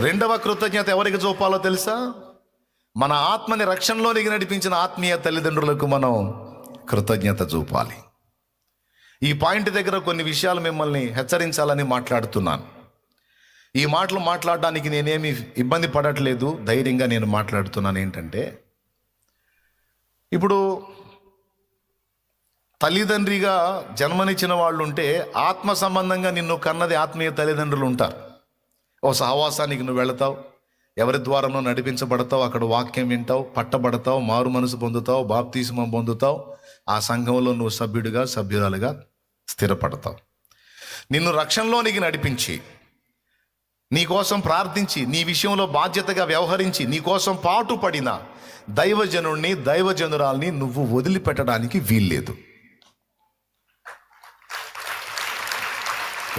రెండవ కృతజ్ఞత ఎవరికి చూపాలో తెలుసా? మన ఆత్మని రక్షణలోనికి నడిపించిన ఆత్మీయ తల్లిదండ్రులకు మనం కృతజ్ఞత చూపాలి. ఈ పాయింట్ దగ్గర కొన్ని విషయాలు మిమ్మల్ని హెచ్చరించాలని మాట్లాడుతున్నాను. ఈ మాటలు మాట్లాడడానికి నేనేమి ఇబ్బంది పడట్లేదు, ధైర్యంగా నేను మాట్లాడుతున్నాను. ఏంటంటే, ఇప్పుడు తల్లిదండ్రిగా జన్మనిచ్చిన వాళ్ళు ఉంటే ఆత్మ సంబంధంగా నిన్ను కన్నది ఆత్మీయ తల్లిదండ్రులు ఉంటారు. ఓ సహవాసానికి నువ్వు వెళతావు, ఎవరి ద్వారానో నడిపించబడతావు, అక్కడ వాక్యం వింటావు, పట్టబడతావు, మారు మనసు పొందుతావు, బాప్తిస్మం పొందుతావు. ఆ సంఘంలో నువ్వు సభ్యుడిగా సభ్యురాలుగా స్థిరపడతావు. నిన్ను రక్షణలోనికి నడిపించి, నీకోసం ప్రార్థించి, నీ విషయంలో బాధ్యతగా వ్యవహరించి, నీకోసం పాటుపడిన దైవజనుణ్ణి దైవజనురాల్ని నువ్వు వదిలిపెట్టడానికి వీల్లేదు.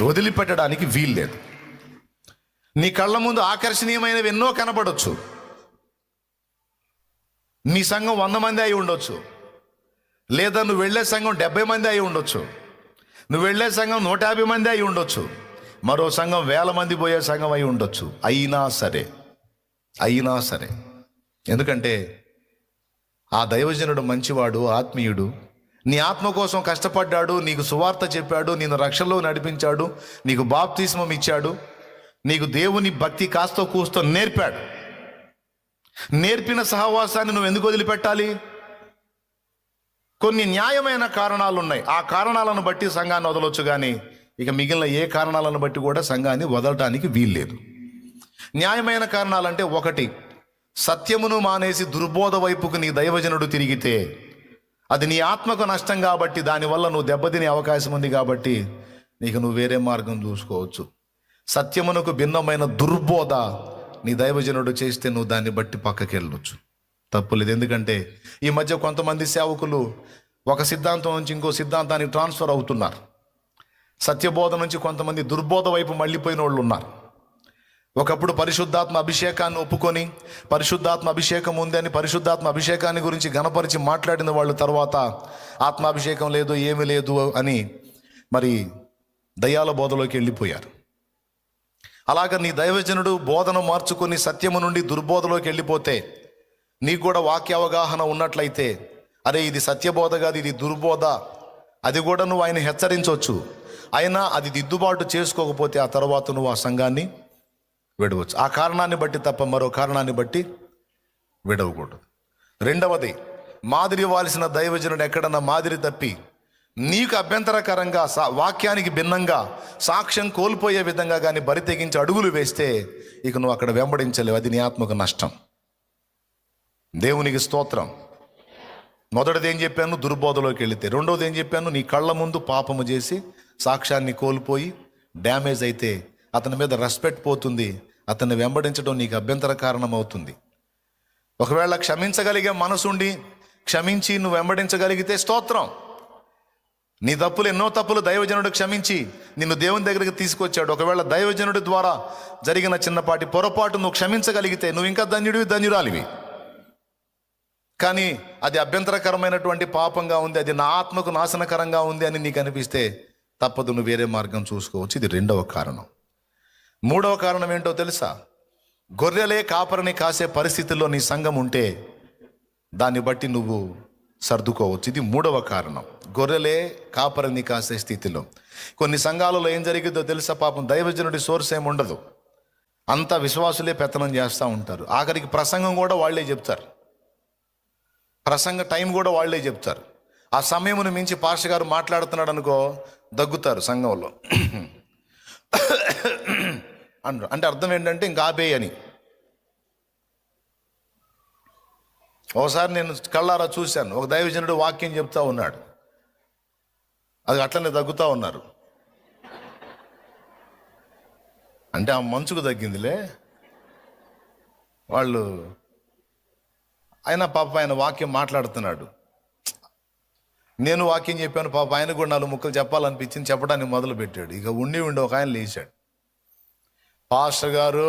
వదిలిపెట్టడానికి వీల్లేదు. నీ కళ్ళ ముందు ఆకర్షణీయమైనవి ఎన్నో కనబడవచ్చు. నీ సంఘం 100 మంది అయి ఉండొచ్చు, లేదా నువ్వు వెళ్ళే సంఘం 70 మంది అయి ఉండొచ్చు, నువ్వు వెళ్ళే సంఘం 150 మంది అయి ఉండొచ్చు, మరో సంఘం 1000 మంది పోయే సంఘం అయి ఉండొచ్చు. అయినా సరే ఎందుకంటే ఆ దైవజనుడు మంచివాడు, ఆత్మీయుడు, నీ ఆత్మ కోసం కష్టపడ్డాడు, నీకు సువార్త చెప్పాడు, నిన్ను రక్షణలో నడిపించాడు, నీకు బాప్తిస్మం ఇచ్చాడు, నీకు దేవుని భక్తి కాస్తో కూస్తో నేర్పాడు. నేర్పిన సహవాసాన్ని నువ్వు ఎందుకు వదిలిపెట్టాలి? కొన్ని న్యాయమైన కారణాలు ఉన్నాయి. ఆ కారణాలను బట్టి సంఘాన్ని వదలొచ్చు, కానీ ఇక మిగిలిన ఏ కారణాలను బట్టి కూడా సంఘాన్ని వదలటానికి వీల్లేదు. న్యాయమైన కారణాలంటే, 1, సత్యమును మానేసి దుర్బోధ వైపుకు నీ దైవజనుడు తిరిగితే అది నీ ఆత్మకు నష్టం కాబట్టి, దానివల్ల నువ్వు దెబ్బతినే అవకాశం ఉంది కాబట్టి నీకు నువ్వు వేరే మార్గం చూసుకోవచ్చు. సత్యమునకు భిన్నమైన దుర్బోధ నీ దైవజనుడు చేస్తే నువ్వు దాన్ని బట్టి పక్కకి వెళ్ళొచ్చు, తప్పులేదు. ఎందుకంటే ఈ మధ్య కొంతమంది సేవకులు ఒక సిద్ధాంతం నుంచి ఇంకో సిద్ధాంతానికి ట్రాన్స్ఫర్ అవుతున్నారు. సత్యబోధ నుంచి కొంతమంది దుర్బోధ వైపు మళ్ళీపోయిన వాళ్ళు ఉన్నారు. ఒకప్పుడు పరిశుద్ధాత్మ అభిషేకాన్ని ఒప్పుకొని, పరిశుద్ధాత్మ అభిషేకం ఉందని పరిశుద్ధాత్మ అభిషేకాన్ని గురించి గణపరిచి మాట్లాడిన వాళ్ళు తర్వాత ఆత్మాభిషేకం లేదు, ఏమీ లేదు అని మరి దయ్యాల బోధలోకి వెళ్ళిపోయారు. అలాగ నీ దైవజనుడు బోధన మార్చుకొని సత్యము నుండి దుర్బోధలోకి వెళ్ళిపోతే, నీకు కూడా వాక్య అవగాహన ఉన్నట్లయితే, అరే ఇది సత్యబోధ కాదు, ఇది దుర్బోధ, అది కూడా నువ్వు ఆయన హెచ్చరించవచ్చు. అయినా అది దిద్దుబాటు చేసుకోకపోతే ఆ తర్వాత నువ్వు ఆ సంఘాన్ని విడవచ్చు. ఆ కారణాన్ని బట్టి తప్ప మరో కారణాన్ని బట్టి విడవకూడదు. రెండవది, మాదిరి ఇవ్వాల్సిన దైవజనుడు ఎక్కడన్నా మాదిరి తప్పి నీకు అభ్యంతరకరంగా వాక్యానికి భిన్నంగా సాక్ష్యం కోల్పోయే విధంగా కానీ బరి తెగించి అడుగులు వేస్తే ఇక నువ్వు అక్కడ వెంబడించలేవు. అది నీ ఆత్మకు నష్టం. దేవునికి స్తోత్రం. మొదటిది ఏం చెప్పాను? దుర్బోధలోకి వెళితే. రెండోది ఏం చెప్పాను? నీ కళ్ళ ముందు పాపము చేసి సాక్ష్యాన్ని కోల్పోయి డ్యామేజ్ అయితే అతని మీద రెస్పెక్ట్ పోతుంది, అతన్ని వెంబడించడం నీకు అభ్యంతర కారణం అవుతుంది. ఒకవేళ క్షమించగలిగే మనసుండి క్షమించి నువ్వు వెంబడించగలిగితే స్తోత్రం. నీ ఎన్నో తప్పులు దైవజనుడు క్షమించి నిన్ను దేవుని దగ్గరికి తీసుకొచ్చాడు. ఒకవేళ దైవజనుడి ద్వారా జరిగిన చిన్నపాటి పొరపాటు నువ్వు క్షమించగలిగితే నువ్వు ఇంకా ధన్యురాలివి. కానీ అది అభ్యంతరకరమైనటువంటి పాపంగా ఉంది, అది నా ఆత్మకు నాశనకరంగా ఉంది అని నీకు అనిపిస్తే తప్పదు, నువ్వు వేరే మార్గం చూసుకోవచ్చు. ఇది రెండవ కారణం. మూడవ కారణం ఏంటో తెలుసా? గొర్రెలే కాపరిని కాసే పరిస్థితుల్లో నీ సంఘం ఉంటే దాన్ని బట్టి నువ్వు సర్దుకోవచ్చు. ఇది మూడవ కారణం. గొర్రెలే కాపరిని కాసే స్థితిలో కొన్ని సంఘాలలో ఏం జరిగిందో తెలుసా? పాపం దైవజనుడి సోర్స్ ఏమి ఉండదు, అంతా విశ్వాసులే పెత్తనం చేస్తూ ఉంటారు. ఆఖరికి ప్రసంగం కూడా వాళ్లే చెప్తారు, ప్రసంగ టైం కూడా వాళ్లే చెప్తారు. ఆ సమయమును మించి పాస్టర్ గారు మాట్లాడుతున్నాడు అనుకో, దగ్గుతారు సంఘంలో. అంటే అర్థం ఏంటంటే ఇంకా ఆపేయని. ఒకసారి నేను కళ్ళారా చూశాను, ఒక దైవజనుడు వాక్యం చెప్తా ఉన్నాడు, అది అట్లనే దగ్గుతా ఉన్నారు. అంటే ఆ మంచుకు తగ్గిందిలే వాళ్ళు. అయినా పాప ఆయన వాక్యం మాట్లాడుతున్నాడు, నేను వాక్యం చెప్పాను, పాప ఆయన కూడా 4 ముక్కలు చెప్పాలనిపించింది, చెప్పడానికి మొదలు పెట్టాడు. ఇక ఉండి ఒక ఆయన లేచాడు, పాస్టర్ గారు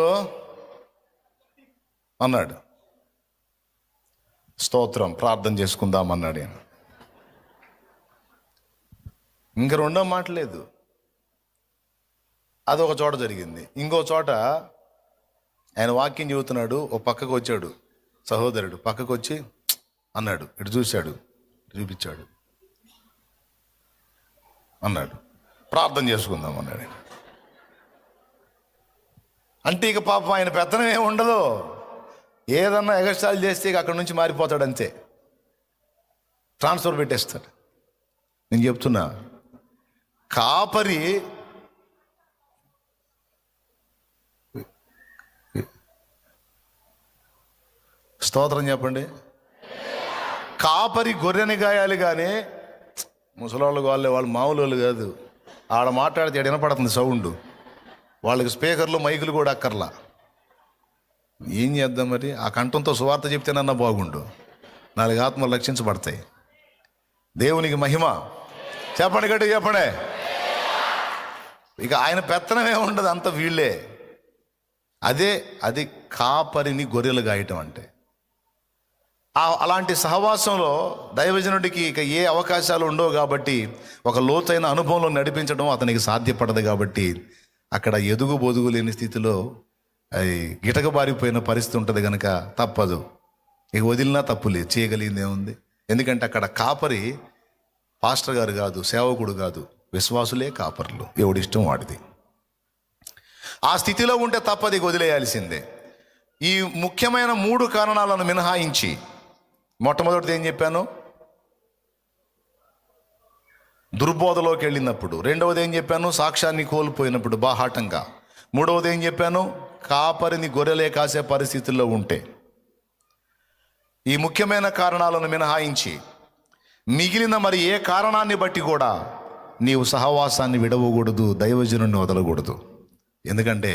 అన్నాడు. స్తోత్రం, ప్రార్థన చేసుకుందాం అన్నాడు ఆయన. ఇంక రెండో మాట లేదు. అదొక చోట జరిగింది. ఇంకో చోట ఆయన వాక్యం చెబుతున్నాడు. ఓ పక్కకు వచ్చాడు సహోదరుడు, పక్కకు వచ్చి అన్నాడు, ఇటు చూశాడు, చూపించాడు, అన్నాడు, ప్రార్థన చేసుకుందాం అన్నాడు. అంటే ఇక పాపం ఆయన పెత్తనం ఏమి ఉండదు, ఏదన్నా ఎగస్ట్రాలు చేస్తే ఇక అక్కడి నుంచి మారిపోతాడు, అంతే, ట్రాన్స్ఫర్ పెట్టేస్తాడు. నేను చెప్తున్నా, కాపరి స్తోత్రం చెప్పండి. కాపరి గొర్రెని గాయాలి కానీ ముసలోళ్ళు వాళ్ళు మామూలు వాళ్ళు కాదు. ఆడ మాట్లాడితే వినపడుతుంది సౌండ్, వాళ్ళకి స్పీకర్లు మైకులు కూడా అక్కర్లా. ఏం చేద్దాం మరి? ఆ కంఠంతో సువార్త చెప్తేనన్నా బాగుండు, 4 ఆత్మలు రక్షించబడతాయి. దేవునికి మహిమ. చెప్పండి గట్టి చెప్పండి. ఇక ఆయన పెత్తనమే ఉండదు, అంత వీళ్ళే. అది కాపరిని గొర్రెలు గాయటం అంటే. అలాంటి సహవాసంలో దైవజనుడికి ఇక ఏ అవకాశాలు ఉండవు కాబట్టి, ఒక లోతైన అనుభవంలో నడిపించడం అతనికి సాధ్యపడదు కాబట్టి, అక్కడ ఎదుగు బొదుగు లేని స్థితిలో గిటకబారిపోయిన పరిస్థితి ఉంటుంది కనుక తప్పదు. ఇక వదిలినా తప్పులే, చేయగలిగింది ఏముంది? ఎందుకంటే అక్కడ కాపరి పాస్టర్ గారు కాదు, సేవకుడు కాదు, విశ్వాసులే కాపర్లు, ఎవడిష్టం వాడిది. ఆ స్థితిలో ఉంటే తప్పది, వదిలేయాల్సిందే. ఈ ముఖ్యమైన 3 కారణాలను మినహాయించి, మొట్టమొదటిది ఏం చెప్పాను? దుర్బోధలోకి వెళ్ళినప్పుడు. రెండవది ఏం చెప్పాను? సాక్ష్యాన్ని కోల్పోయినప్పుడు బాహాటంగా. మూడవది ఏం చెప్పాను? కాపరిని గొర్రెలే కాసే పరిస్థితుల్లో ఉంటే. ఈ ముఖ్యమైన కారణాలను మినహాయించి మిగిలిన మరి ఏ కారణాన్ని బట్టి కూడా నీవు సహవాసాన్ని విడవకూడదు, దైవజనుడిని వదలకూడదు. ఎందుకంటే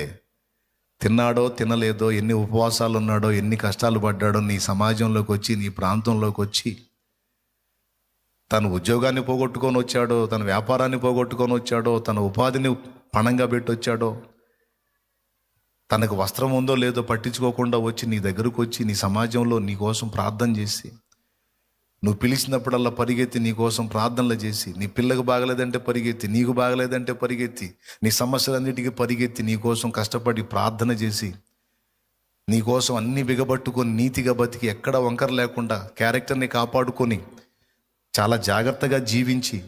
తిన్నాడో తినలేదో, ఎన్ని ఉపవాసాలు ఉన్నాడో, ఎన్ని కష్టాలు పడ్డాడో, నీ సమాజంలోకి వచ్చి, నీ ప్రాంతంలోకి వచ్చి, తన ఉద్యోగాన్ని పోగొట్టుకొని వచ్చాడో, తన వ్యాపారాన్ని పోగొట్టుకొని వచ్చాడో, తన ఉపాధిని పణంగా పెట్టి వచ్చాడో, తనకు వస్త్రం ఉందో లేదో పట్టించుకోకుండా వచ్చి నీ దగ్గరకు వచ్చి నీ సమాజంలో నీ కోసం ప్రార్థన చేసి, నువ్వు పిలిచినప్పుడల్లా పరిగెత్తి నీ కోసం ప్రార్థనలు చేసి, నీ పిల్లకు బాగలేదంటే పరిగెత్తి, నీకు బాగలేదంటే పరిగెత్తి, నీ సమస్యలన్నిటికీ పరిగెత్తి నీ కోసం కష్టపడి ప్రార్థన చేసి, నీ కోసం అన్ని బిగబట్టుకొని నీతిగా బతికి, ఎక్కడ వంకర లేకుండా క్యారెక్టర్ని కాపాడుకొని చాలా జాగ్రత్తగా జీవించి,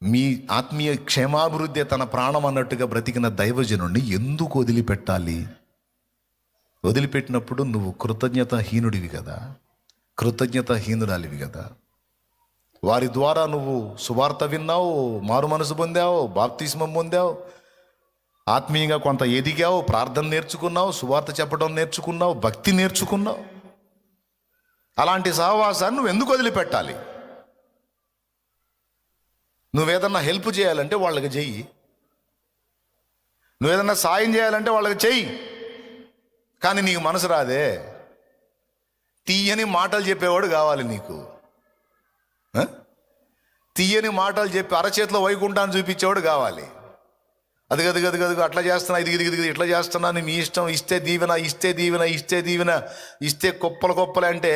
మీ ఆత్మీయ క్షేమాభివృద్ధి తన ప్రాణం అన్నట్టుగా బ్రతికిన దైవజనుడిని ఎందుకు వదిలిపెట్టాలి? వదిలిపెట్టినప్పుడు నువ్వు కృతజ్ఞతాహీనుడివి కదా, కృతజ్ఞతాహీనురాలివి కదా. వారి ద్వారా నువ్వు సువార్త విన్నావు, మారు మనసు పొందావు, బాప్తిస్మం పొందావు, ఆత్మీయంగా కొంత ఎదిగావు, ప్రార్థన నేర్చుకున్నావు, సువార్త చెప్పడం నేర్చుకున్నావు, భక్తి నేర్చుకున్నావు. అలాంటి సహవాసాన్ని నువ్వు ఎందుకు వదిలిపెట్టాలి? నువ్వేదన్నా హెల్ప్ చేయాలంటే వాళ్ళకి చెయ్యి, నువ్వేదన్నా సాయం చేయాలంటే వాళ్ళకి చెయ్యి. కానీ నీకు మనసు రాదే, తీయని మాటలు చెప్పేవాడు కావాలి నీకు. తీయని మాటలు చెప్పి అరచేతిలో వైకుంఠాన్ని చూపించేవాడు కావాలి. అది గది గది గది అట్లా చేస్తున్నా, ఇది ఇది ఇది ఇట్లా చేస్తున్నా, మీ ఇష్టం, ఇస్తే దీవెన, ఇస్తే దీవెన, ఇస్తే దీవెన, ఇస్తే కుప్పలు అంటే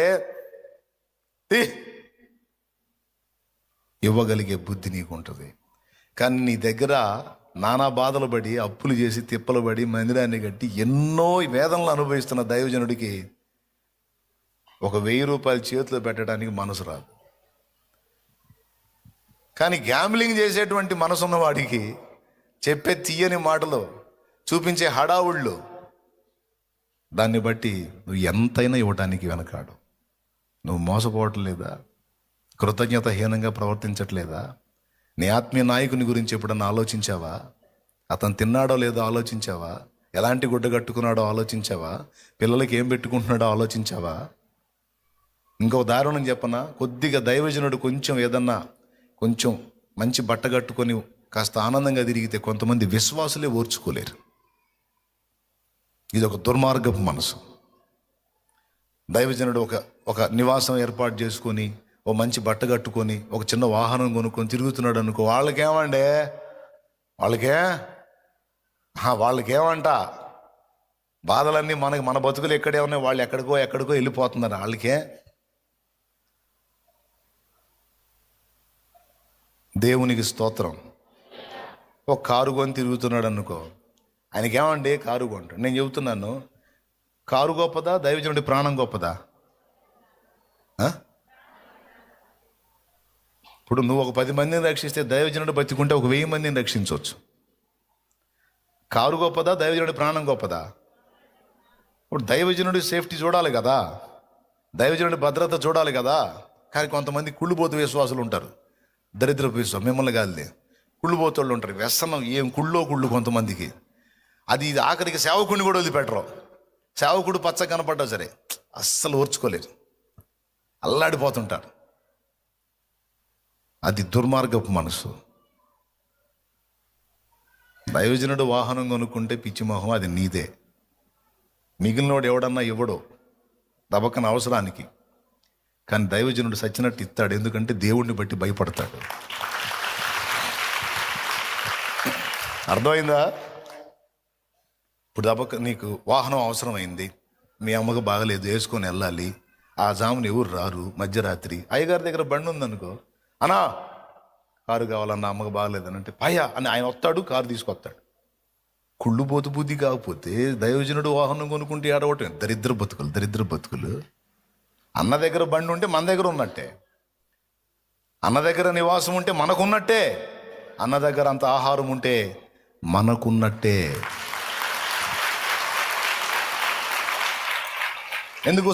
ఇవ్వగలిగే బుద్ధి నీకు ఉంటుంది. కానీ నీ దగ్గర నానా బాధలు పడి, అప్పులు చేసి, తిప్పలు పడి, మందిరాన్ని కట్టి ఎన్నో వేదనలు అనుభవిస్తున్న దైవజనుడికి ఒక 1000 రూపాయలు చేతిలో పెట్టడానికి మనసు రాదు. కానీ గ్యాంబ్లింగ్ చేసేటువంటి మనసున్న వాడికి చెప్పే తీయని మాటలు, చూపించే హడావుళ్ళు, దాన్ని బట్టి నువ్వు ఎంతైనా ఇవ్వటానికి వెనకాడు. నువ్వు మోసపోవటం లేదా? కృతజ్ఞతాహీనంగా ప్రవర్తించట్లేదా? నీ ఆత్మీయ నాయకుని గురించి ఎప్పుడన్నా ఆలోచించావా? అతను తిన్నాడో లేదో ఆలోచించావా? ఎలాంటి గుడ్డ కట్టుకున్నాడో ఆలోచించావా? పిల్లలకి ఏం పెట్టుకుంటున్నాడో ఆలోచించావా? ఇంకో దారుణం చెప్పనా? కొద్దిగా దైవజనుడు కొంచెం మంచి బట్ట కట్టుకొని కాస్త ఆనందంగా తిరిగితే కొంతమంది విశ్వాసులే ఓర్చుకోలేరు. ఇది ఒక దుర్మార్గపు మనసు. దైవజనుడు ఒక నివాసం ఏర్పాటు చేసుకొని, ఓ మంచి బట్ట కట్టుకొని, ఒక చిన్న వాహనం కొనుక్కొని తిరుగుతున్నాడు అనుకో, వాళ్ళకేమంట బాధలన్నీ మన బతుకులు ఎక్కడే ఉన్నాయి, వాళ్ళు ఎక్కడికో వెళ్ళిపోతున్నారు. వాళ్ళకే దేవునికి స్తోత్రం. ఒక కారు కొని తిరుగుతున్నాడు అనుకో, ఆయనకేమండి కారు కొంటాడు. నేను చెబుతున్నాను, కారు గొప్పదా, దైవజనుడి ప్రాణం గొప్పదా? ఆ? ఇప్పుడు నువ్వు ఒక 10 మందిని రక్షిస్తే దైవజనుడు బతికుంటే ఒక 1000 మందిని రక్షించవచ్చు. కారు గొప్పదా, దైవజనుడి ప్రాణం గొప్పదా? ఇప్పుడు దైవజనుడి సేఫ్టీ చూడాలి కదా, దైవజనుడి భద్రత చూడాలి కదా. కానీ కొంతమంది కుళ్ళుబోతు విశ్వాసులు ఉంటారు, దరిద్రపు విశ్వాసం. మిమ్మల్ని కాదులే, కుళ్ళుబోతోళ్ళు ఉంటారు. వ్యసనం ఏం కుళ్ళు కొంతమందికి. అది ఆఖరికి సేవకుడిని కూడా వదిలిపెట్టరు. సేవకుడు పచ్చ కనపడ్డా సరే అస్సలు ఓర్చుకోలేరు, అల్లాడిపోతుంటారు. అది దుర్మార్గపు మనసు. దైవజనుడు వాహనం కొనుక్కుంటే పిచ్చి మొహం, అది నీదే. మిగిలినోడు ఎవడన్నా ఇవ్వడు దబక్కన అవసరానికి. కానీ దైవజనుడు సచ్చినట్టు ఇస్తాడు, ఎందుకంటే దేవుణ్ణి బట్టి భయపడతాడు. అర్థమైందా? ఇప్పుడు దబక్క నీకు వాహనం అవసరమైంది, మీ అమ్మకు బాగలేదు, వేసుకొని వెళ్ళాలి. ఆ జామున ఎవరు రారు, మధ్యరాత్రి. అయ్యగారి దగ్గర బండి ఉందనుకో, అన్నా కారు కావాలన్నా, అమ్మకు బాగలేదని అంటే పయ్యా అని ఆయన వస్తాడు, కారు తీసుకొస్తాడు. కుళ్ళుబోతు బుద్ధి కాకపోతే దైవజనుడు వాహనం కొనుక్కుంటే ఆడవటం. దరిద్ర బతుకులు. అన్న దగ్గర బండి ఉంటే మన దగ్గర ఉన్నట్టే, అన్న దగ్గర నివాసం ఉంటే మనకున్నట్టే, అన్న దగ్గర అంత ఆహారం ఉంటే మనకున్నట్టే. ఎందుకు?